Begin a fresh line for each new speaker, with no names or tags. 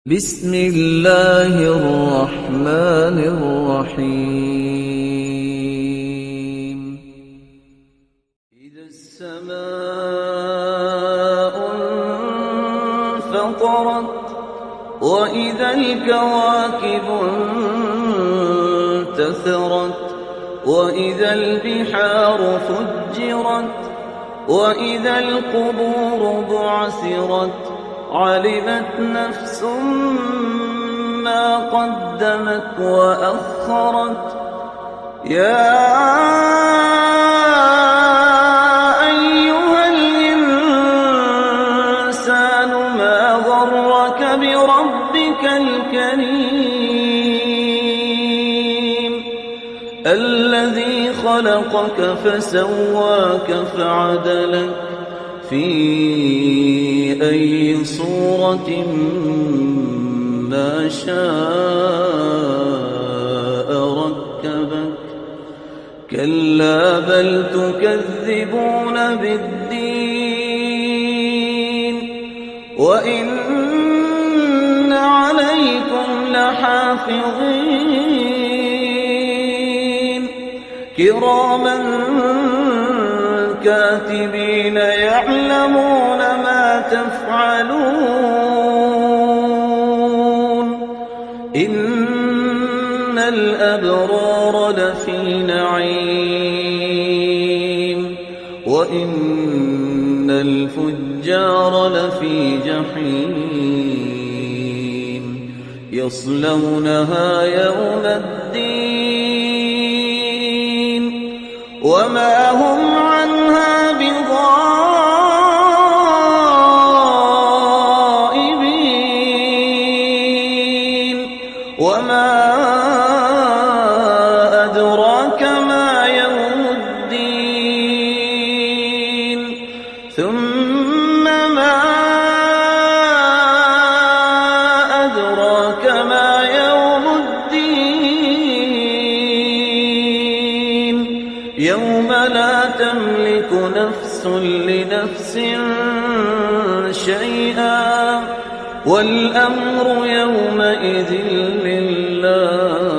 بسم الله الرحمن الرحيم إذا السماء انفطرت وإذا الكواكب انتثرت وإذا البحار فجرت وإذا القبور بعثرت علمت نفس ما قدمت وأخرت يا أيها الإنسان ما غرك بربك الكريم الذي خلقك فسواك فعدلك في أي صورة ما شاء ركبك كلا بل تكذبون بالدين وإن عليكم لحافظين كراما كاتبين يعلمون ما تفعلون إن الأبرار لفي نعيم وإن الفجار لفي جحيم يصلونها يوم الدين وما هم عنها بغائبين وما أدراك ما يوم الدين ثم ما أدراك ما يوم الدين يوم لا تملك نفس لنفس شيئا والأمر يومئذ لله